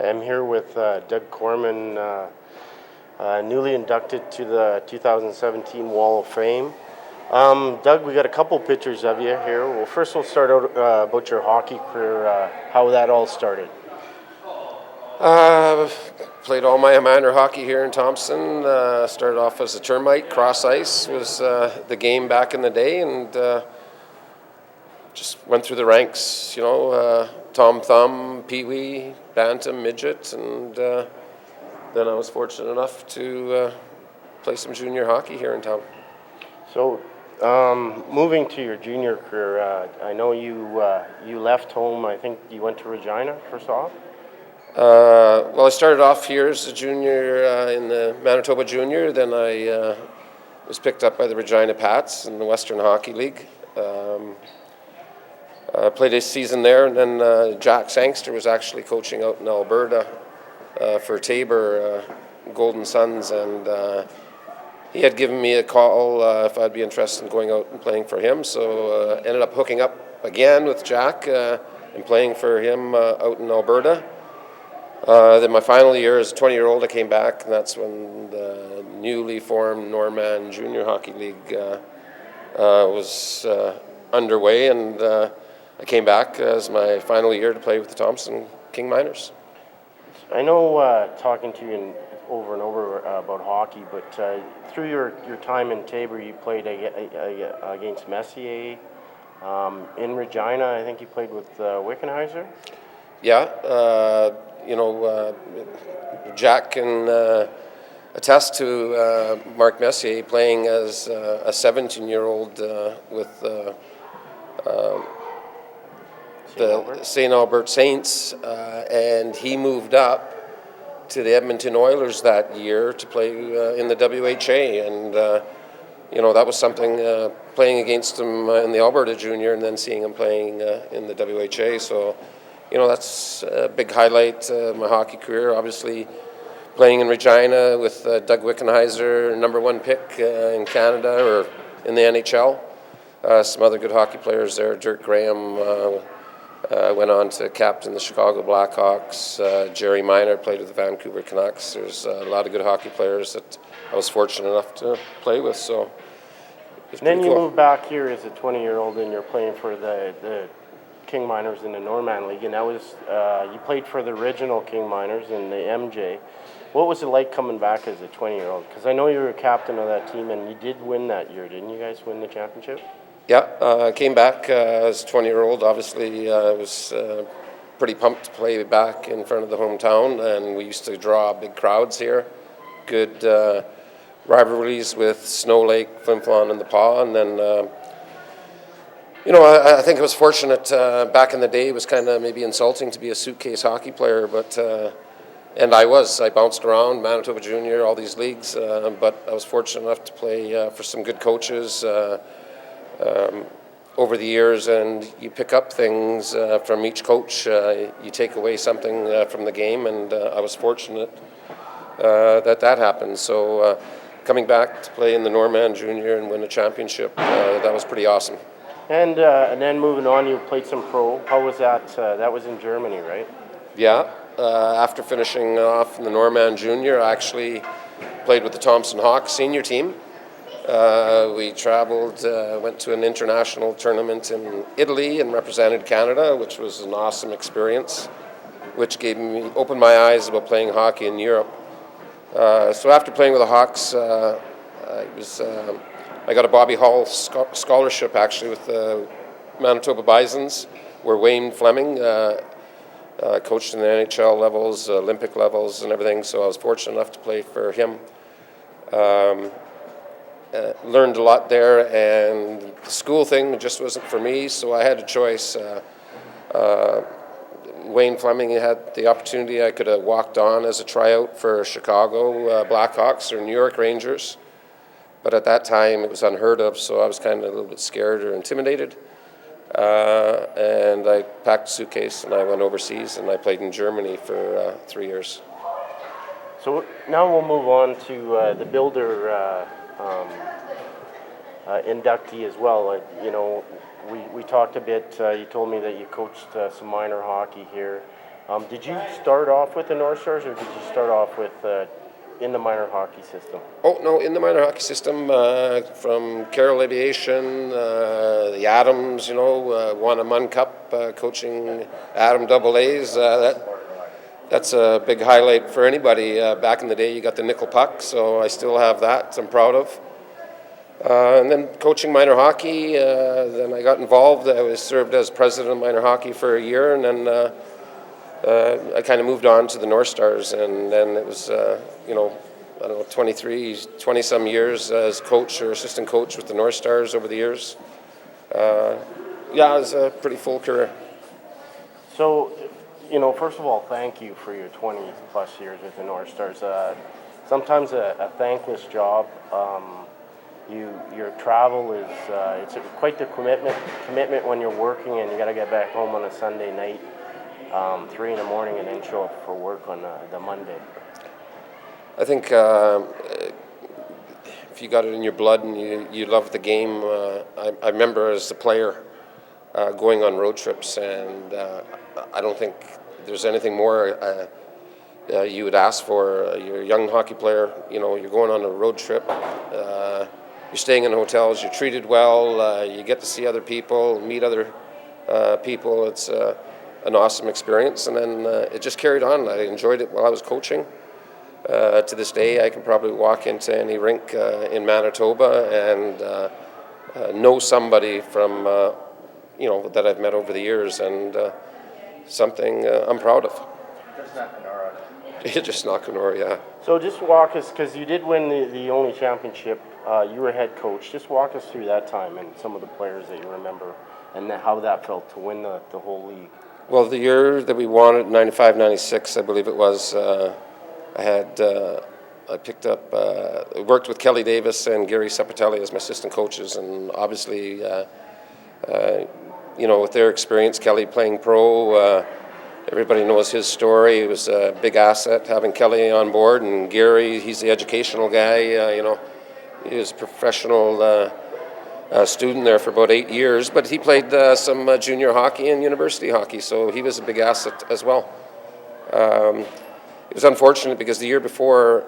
I'm here with Doug Korman, newly inducted to the 2017 Wall of Fame. Doug, we got a couple pictures of you here. Well, first we'll start out about your hockey career, how that all started. Played all my minor hockey here in Thompson. Started off as a termite. Cross ice was the game back in the day, and just went through the ranks. Tom Thumb, Pee Wee, Bantam, Midget, and then I was fortunate enough to play some junior hockey here in town. So, moving to your junior career, I know you left home. I think you went to Regina first off. Well, I started off here as a junior in the Manitoba Junior. Then I was picked up by the Regina Pats in the Western Hockey League. Played a season there, and then Jack Sangster was actually coaching out in Alberta for Tabor Golden Suns, and he had given me a call if I'd be interested in going out and playing for him. So ended up hooking up again with Jack and playing for him out in Alberta. Then my final year as a 20-year-old, I came back, and that's when the newly formed Norman Junior Hockey League was underway, and I came back as my final year to play with the Thompson King Miners. I know talking to you over and over about hockey, but through your time in Tabor, you played against Messier. In Regina, I think you played with Wickenheiser. Yeah, Jack can attest to Mark Messier playing as a 17-year-old with the St. Albert Saints, and he moved up to the Edmonton Oilers that year to play in the WHA, and that was something, playing against him in the Alberta Junior and then seeing him playing in the WHA. So that's a big highlight of my hockey career. Obviously, playing in Regina with Doug Wickenheiser, #1 pick in Canada or in the NHL. Some other good hockey players there. Dirk Graham went on to captain the Chicago Blackhawks. Jerry Minor played with the Vancouver Canucks. There's a lot of good hockey players that I was fortunate enough to play with. So it's then you cool. moved back here as a 20-year-old, and you're playing for the King Miners in the Norman League, and that was you played for the original King Miners in the MJ. What was it like coming back as a 20-year-old? Because I know you were a captain of that team, and you did win that year, didn't you guys win the championship? Yeah, I came back as a 20-year-old. Obviously, I was pretty pumped to play back in front of the hometown, and we used to draw big crowds here. Good rivalries with Snow Lake, Flin Flon, and the Paw, and then I think I was fortunate back in the day. It was kind of maybe insulting to be a suitcase hockey player, but and I bounced around Manitoba Junior, all these leagues, but I was fortunate enough to play for some good coaches over the years, and you pick up things from each coach. You take away something from the game, and I was fortunate that happened. So coming back to play in the Norman Junior and win a championship, that was pretty awesome. And then moving on, you played some pro. How was that? That was in Germany, right? Yeah. After finishing off in the Norman Junior, I actually played with the Thompson Hawks senior team. We traveled, went to an international tournament in Italy and represented Canada, which was an awesome experience, which opened my eyes about playing hockey in Europe. So after playing with the Hawks, I got a Bobby Hall scholarship actually with the Manitoba Bisons, where Wayne Fleming coached in the NHL levels, Olympic levels, and everything. So I was fortunate enough to play for him. Learned a lot there, and the school thing just wasn't for me, so I had a choice. Wayne Fleming had the opportunity. I could have walked on as a tryout for Chicago Blackhawks or New York Rangers, but at that time it was unheard of, so I was kind of a little bit scared or intimidated. And I packed a suitcase and I went overseas, and I played in Germany for 3 years. So now we'll move on to the Builder inductee as well. We talked a bit. You told me that you coached some minor hockey here, Did you start off with the North Stars, or did you start off with in the minor hockey system? Oh, no, in the minor hockey system, from Carroll Aviation, the Adams, won a Mun Cup coaching Adam Double A's. That's a big highlight for anybody. Back in the day, you got the nickel puck, so I still have that. I'm proud of. And then coaching minor hockey, then I got involved. I was served as president of minor hockey for a year, and then I kind of moved on to the North Stars, and then it was, I don't know, 20-some years as coach or assistant coach with the North Stars over the years. It was a pretty full career. So, first of all, thank you for your 20-plus years with the North Stars. Sometimes a thankless job. Your travel is it's quite the commitment when you're working, and you got to get back home on a Sunday night, 3 in the morning, and then show up for work on the Monday. I think if you got it in your blood and you love the game, I remember as a player going on road trips, and I don't think there's anything more you would ask for. You're a young hockey player, you're going on a road trip, you're staying in hotels, you're treated well, you get to see other people, meet other people. It's an awesome experience, and then it just carried on. I enjoyed it while I was coaching. To this day, I can probably walk into any rink in Manitoba and know somebody from that I've met over the years, and something I'm proud of. Just not Kenora, yeah. So just walk us, because you did win the only championship. You were head coach. Just walk us through that time and some of the players that you remember, and how that felt to win the whole league. Well, the year that we won it, 95-96, I believe it was. I picked up, worked with Kelly Davis and Gary Sepatelli as my assistant coaches, and obviously, with their experience, Kelly playing pro, everybody knows his story. It was a big asset having Kelly on board, and Gary, he's the educational guy. He was a professional student there for about 8 years, but he played some junior hockey and university hockey, so he was a big asset as well. It was unfortunate because the year before,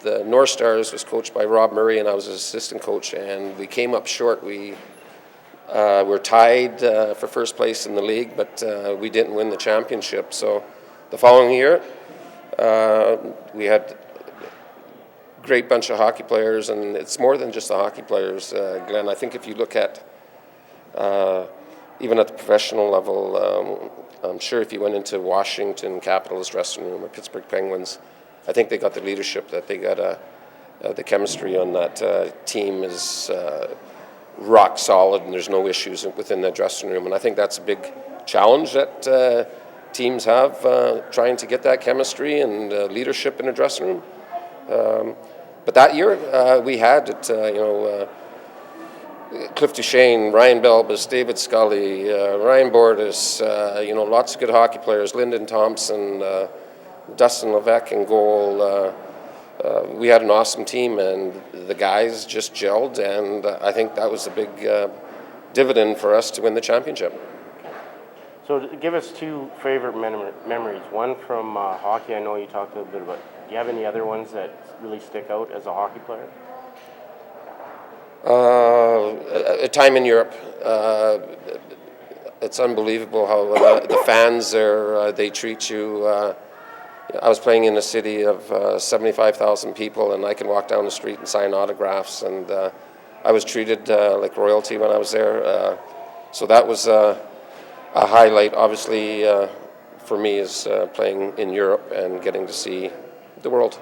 the North Stars was coached by Rob Murray, and I was his assistant coach, and we came up short. We were tied for first place in the league, but we didn't win the championship. So the following year, we had a great bunch of hockey players, and it's more than just the hockey players, Glenn. I think if you look at even at the professional level, I'm sure if you went into Washington Capitals dressing room or Pittsburgh Penguins, I think they got the leadership, that they got the chemistry on that team is rock solid, and there's no issues within the dressing room. And I think that's a big challenge that teams have, trying to get that chemistry and leadership in a dressing room. But that year we had it, Cliff Duchesne, Ryan Belbis, David Scully, Ryan Bordas, lots of good hockey players, Lyndon Thompson, Dustin Levesque in goal. We had an awesome team, and the guys just gelled, and I think that was a big dividend for us to win the championship. So give us 2 favorite memories. One from hockey, I know you talked a little bit about. Do you have any other ones that really stick out as a hockey player? A time in Europe. It's unbelievable how the fans there, they treat you. I was playing in a city of 75,000 people, and I can walk down the street and sign autographs, and I was treated like royalty when I was there. So that was a highlight, obviously, for me, is playing in Europe and getting to see the world.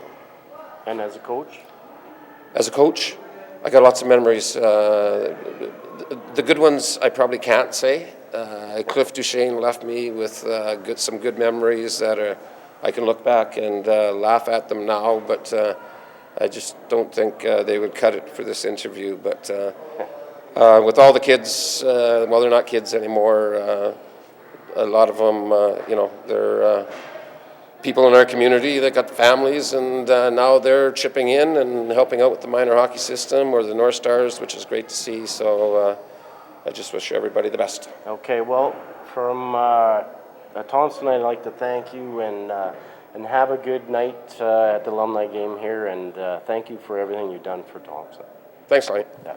And as a coach? As a coach, I got lots of memories. The good ones I probably can't say. Cliff Duchesne left me with some good memories that I can look back and laugh at them now, but I just don't think they would cut it for this interview. But with all the kids, well, they're not kids anymore. A lot of them, they're people in our community that got families, and now they're chipping in and helping out with the minor hockey system or the North Stars, which is great to see. So I just wish everybody the best. Okay, well, from Thompson, I'd like to thank you and have a good night at the alumni game here, and thank you for everything you've done for Thompson. Thanks, Ryan. Yeah.